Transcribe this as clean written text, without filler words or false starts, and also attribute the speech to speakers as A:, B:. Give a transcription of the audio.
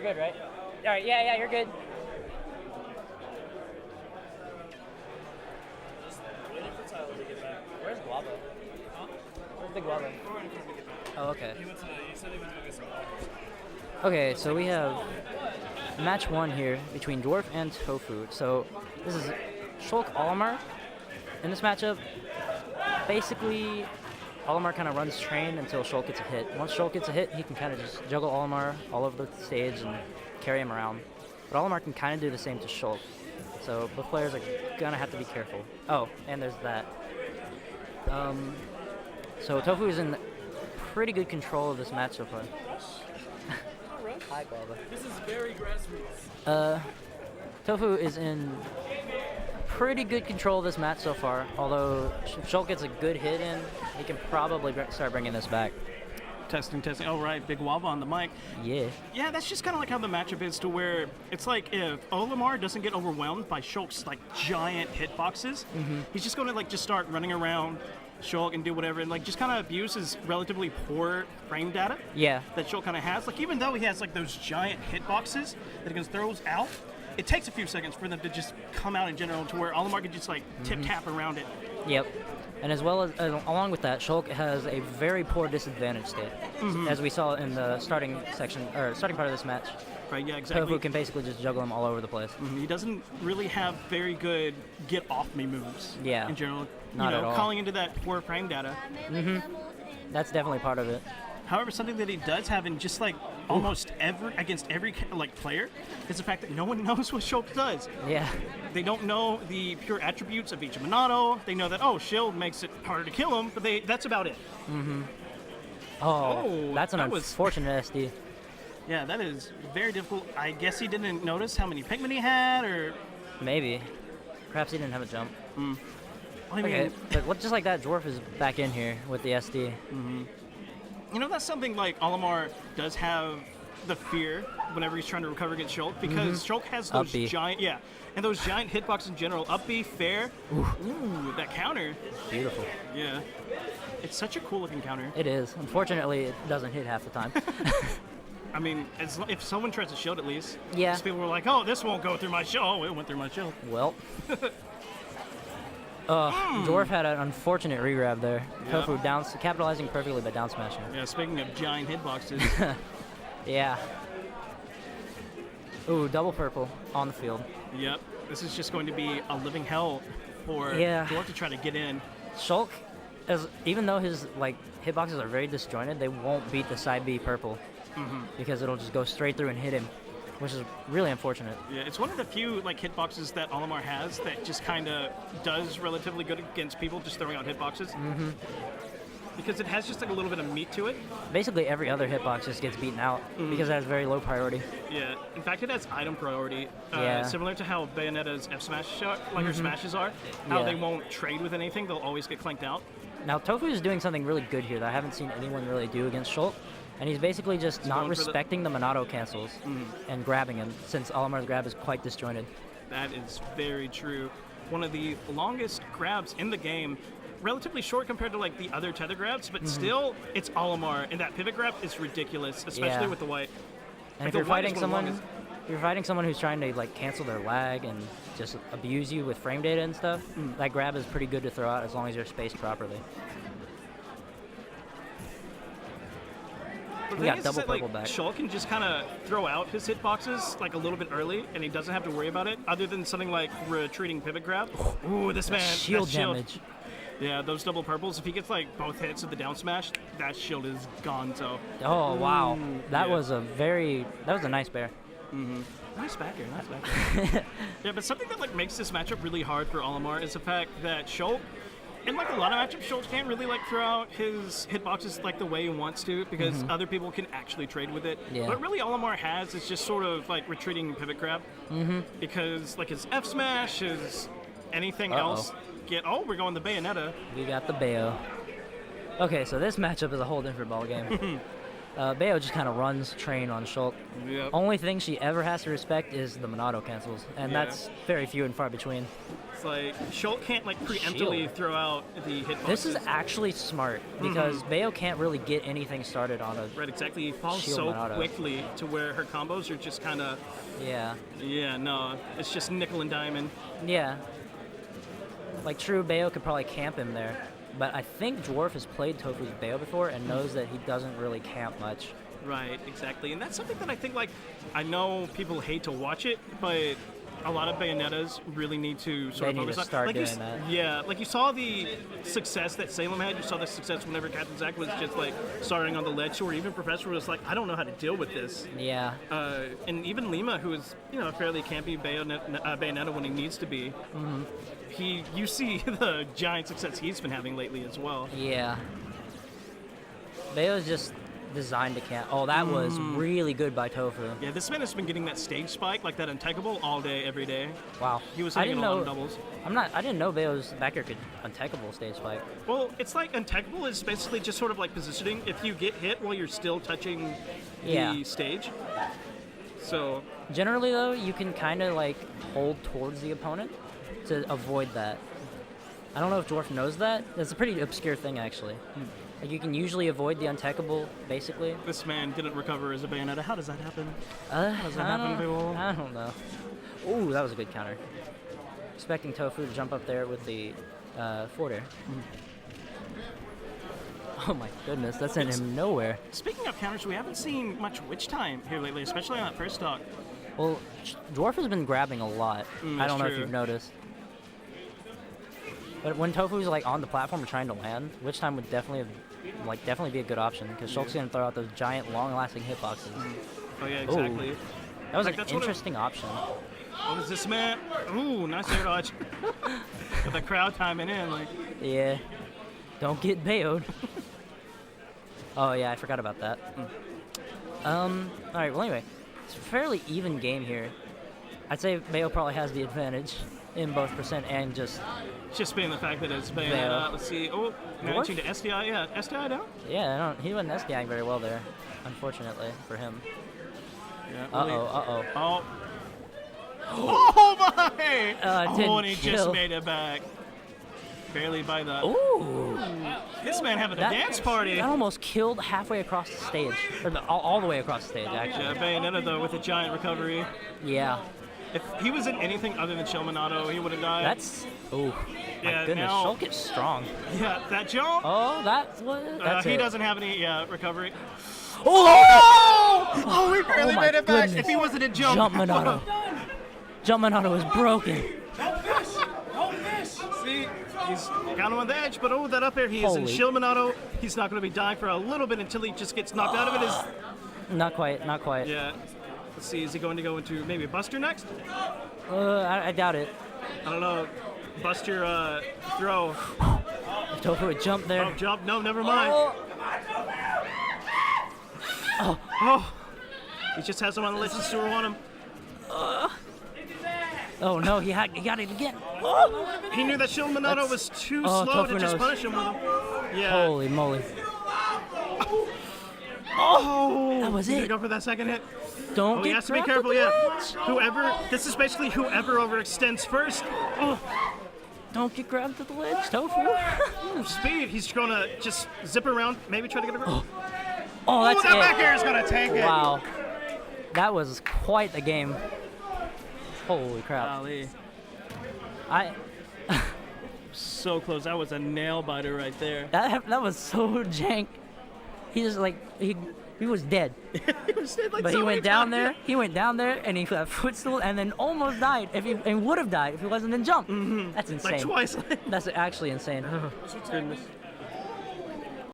A: good, right? All right, yeah, you're good.
B: Just waiting for Tyler to get back.
A: Where's Guava?
B: Huh?
A: Where's the Guava?
B: We're waiting for him to get back.
A: Oh, okay.
B: He said he went to go get some water.
A: Okay, so we have match 1 here between Dwarf and Tofu. So this is Shulk Olimar. In this matchup, basically Olimar kind of runs train until Shulk gets a hit. Once Shulk gets a hit, he can kind of just juggle Olimar all over the stage and carry him around. But Olimar can kind of do the same to Shulk. So both players are gonna have to be careful. Oh, and there's that. So Tofu is in pretty good control of this match so far. Hi, Guava.
B: This is very grassroots.
A: Tofu is in pretty good control of this match so far. Although Shulk gets a good hit in, he can probably start bringing this back.
C: Testing. Oh, right, Big Wava on the mic.
A: Yeah.
C: Yeah, that's just kind of like how the matchup is, to where it's like if Olimar doesn't get overwhelmed by Shulk's like giant hitboxes, he's just going to like just start running around Shulk and do whatever, and like just kind of abuse his relatively poor frame data.
A: Yeah.
C: That Shulk kind of has. Like even though he has like those giant hitboxes that he can throw out, it takes a few seconds for them to just come out in general, to where Olimar can just like tip tap around it.
A: Yep. And as well as along with that, Shulk has a very poor disadvantage state, as we saw in the starting part of this match.
C: Right, yeah, exactly.
A: Tofu can basically just juggle him all over the place.
C: He doesn't really have very good get off me moves.
A: Yeah.
C: In general,
A: Not at all.
C: Calling into that poor frame data.
A: That's definitely part of it.
C: However, something that he does have in just like almost against every like player is the fact that no one knows what Shulk does.
A: Yeah.
C: They don't know the pure attributes of each Minato. They know that shield makes it harder to kill him, but that's about it.
A: Oh, that's an
C: that was-
A: unfortunate SD.
C: Yeah, that is very difficult. I guess he didn't notice how many Pikmin he had, or
A: Maybe. Perhaps he didn't have a jump.
C: I mean,
A: Okay, but just like that, Dwarf is back in here with the SD.
C: that's something like Olimar does have the fear whenever he's trying to recover against Shulk, because Shulk has those
A: Up B.
C: and those giant hitboxes in general. Up B, fair. Ooh, that counter.
A: Beautiful.
C: Yeah. It's such a cool looking counter.
A: It is. Unfortunately, it doesn't hit half the time.
C: I mean, if someone tries to shield at least.
A: Yeah.
C: Because people were like, oh, this won't go through my shield. Oh, it went through my shield.
A: Well. Dwarf had an unfortunate re-grab there.
C: Yeah.
A: Tofu capitalizing perfectly by down smashing.
C: Yeah, speaking of giant hitboxes.
A: Yeah. Ooh, double purple on the field.
C: Yep. This is just going to be a living hell for
A: Yeah.
C: Dwarf to try to get in.
A: Shulk, even though his hitboxes are very disjointed, they won't beat the side B purple because it'll just go straight through and hit him, which is really unfortunate.
C: Yeah, it's one of the few hitboxes that Olimar has that just kind of does relatively good against people just throwing out hitboxes. Because it has just a little bit of meat to it.
A: Basically, every other hitbox just gets beaten out because it has very low priority.
C: Yeah, in fact, it has item priority.
A: Yeah.
C: Similar to how Bayonetta's F smash her smashes are. How
A: Yeah.
C: they won't trade with anything; they'll always get clanked out.
A: Now, Tofu is doing something really good here that I haven't seen anyone really do against Shulk, and he's basically just not
C: going for the-
A: respecting the Minato cancels and grabbing him, since Olimar's grab is quite disjointed.
C: That is very true. One of the longest grabs in the game. Relatively short compared to the other tether grabs, but still, it's Olimar, and that pivot grab is ridiculous, especially
A: Yeah.
C: with the white.
A: And if
C: the
A: you're
C: white is
A: fighting
C: one of the
A: someone, if you're fighting someone who's trying to cancel their lag and just abuse you with frame data and stuff, that grab is pretty good to throw out as long as you're spaced properly.
C: The
A: We
C: thing
A: got
C: is
A: double
C: that,
A: purple back.
C: Shulk can just kind of throw out his hitboxes a little bit early, and he doesn't have to worry about it, other than something like retreating pivot grab. Ooh, this man,
A: Shield
C: that shield.
A: damage.
C: Yeah, those double purples. If he gets both hits of the down smash, that shield is gone. So
A: Oh wow, that
C: yeah.
A: was a nice bear.
C: nice backer, nice backer. Yeah, but something that makes this matchup really hard for Olimar is the fact that Shulk, in a lot of matchups, Shulk can't really throw out his hitboxes the way he wants to, because other people can actually trade with it.
A: Yeah.
C: What really Olimar has is just sort of retreating pivot grab, because his F smash, his anything else. We're going the Bayonetta.
A: We got the Bayo. Okay, so this matchup is a whole different ball game. Bayo just kind of runs train on Shulk.
C: Yep.
A: Only thing she ever has to respect is the Monado cancels, and
C: Yeah.
A: that's very few and far between.
C: It's like Shulk can't like preemptively
A: Shield.
C: throw out the hitboxes.
A: This is actually smart because Bayo can't really get anything started on a
C: right, exactly. He falls
A: Shield
C: so
A: Monado.
C: quickly to where her combos are just kind of
A: yeah.
C: no. It's just nickel and diamond.
A: Yeah. Like, true, Bayo could probably camp him there, but I think Dwarf has played Tofu's Bayo before and knows that he doesn't really camp much.
C: Right, exactly. And that's something that I think, like, I know people hate to watch it, but a lot of Bayonettas really need to sort
A: They
C: of
A: need
C: focus
A: to
C: on.
A: start
C: Like
A: doing that.
C: Yeah, like you saw the success that Salem had. You saw the success whenever Captain Zack was just like starting on the ledge, or even Professor was like, I don't know how to deal with this.
A: Yeah.
C: And even Lima, who is a fairly campy Bayonetta when he needs to be, you see the giant success he's been having lately as well.
A: Yeah. Bayo's just designed to camp. Oh, that was really good by Tofu.
C: Yeah, this man has been getting that stage spike, like that untakeable, all day, every day.
A: Wow.
C: He was
A: I
C: hitting
A: didn't
C: a lot
A: know.
C: of doubles.
A: I didn't know Bayo's back air could untakeable stage spike.
C: Well, it's like untakeable is basically just sort of like positioning. If you get hit while you're still touching
A: Yeah.
C: the stage. So,
A: Generally, though, you can kind of like hold towards the opponent to avoid that. I don't know if Dwarf knows that. That's a pretty obscure thing, actually. Like, you can usually avoid the untakeable, basically.
C: this man didn't recover as a Bayonetta. How does that happen?
A: Does
C: that happen, people?
A: I don't know. Ooh, that was a good counter. Expecting Tofu to jump up there with the forward air. Oh my goodness, that's sent him nowhere.
C: Speaking of counters, we haven't seen much witch time here lately, especially on that first stock.
A: Well, Dwarf has been grabbing a lot. I
C: that's
A: don't know if
C: true.
A: you've noticed. But when Tofu's like on the platform trying to land, Witch Time would definitely be a good option because Shulk's gonna throw out those giant, long-lasting hitboxes.
C: Oh yeah, exactly.
A: That was
C: Like,
A: an
C: that's what it-
A: interesting option.
C: What is this man? Ooh, nice air dodge. With the crowd timing in, like.
A: Yeah. Don't get bayoed. Oh yeah, I forgot about that. All right. Well, anyway, it's a fairly even game here. I'd say Bayo probably has the advantage in both percent and just
C: Just being the fact that it's Bayonetta.
A: Bayo.
C: Let's see. Oh, managing to SDI. Yeah, SDI down.
A: yeah. He wasn't SDIing very well there, unfortunately for him.
C: Yeah.
A: Uh-oh.
C: Oh my!
A: Didn't
C: And he just
A: kill.
C: made it back. Barely by the.
A: Ooh!
C: This man having a dance party.
A: That almost killed halfway across the stage, or all the way across the stage, actually.
C: Yeah, Bayonetta though with a giant recovery.
A: Yeah.
C: If he was in anything other than Shilminato, he would have died.
A: That's my
C: Yeah,
A: goodness.
C: now-
A: Shulk is strong.
C: Yeah, that jump.
A: Oh, that's what. That's
C: He
A: it.
C: doesn't have any recovery.
A: Oh!
C: Oh, he barely
A: Oh my
C: made it back.
A: goodness.
C: If he wasn't a jump.
A: Jump Monado. Jump Monado is broken.
C: See, he's got him on the edge, but that up air, he is in
A: Holy.
C: Shilminato. He's not going to be dying for a little bit until he just gets knocked out of it.
A: Not quite.
C: Yeah. Let's see, is he going to go into maybe Buster next?
A: I doubt it.
C: I don't know. Buster throw.
A: If Tofu would jump there.
C: Oh, jump. No, never mind.
A: Oh.
C: Oh. He just has him on the ledge. The sewer on him.
A: Oh no, he got it again.
C: He knew that Shilminato
A: That's-
C: was too
A: oh,
C: slow to
A: Tofu
C: just
A: knows.
C: punish him with him. Yeah.
A: Holy moly.
C: Oh.
A: That was
C: He's gonna
A: it.
C: go for that second hit.
A: Don't
C: Oh,
A: get
C: he has to be
A: grabbed
C: careful,
A: at the
C: yeah.
A: ledge.
C: This is basically whoever overextends first. Oh,
A: Don't get grabbed at the ledge, Tofu.
C: speed. He's gonna just zip around, maybe try to get it.
A: Oh, that's
C: that
A: it.
C: back air is gonna take it.
A: Wow. That was quite a game. Holy crap.
C: Golly.
A: I
C: So close. That was a nail biter right there.
A: that was so jank. He just he was dead.
C: He was dead, like,
A: But
C: so
A: he
C: many
A: went down
C: times.
A: there. He went down there and he got footstool and then almost died. And would have died if he wasn't in jump. That's insane.
C: Like twice.
A: That's actually insane.
C: Goodness.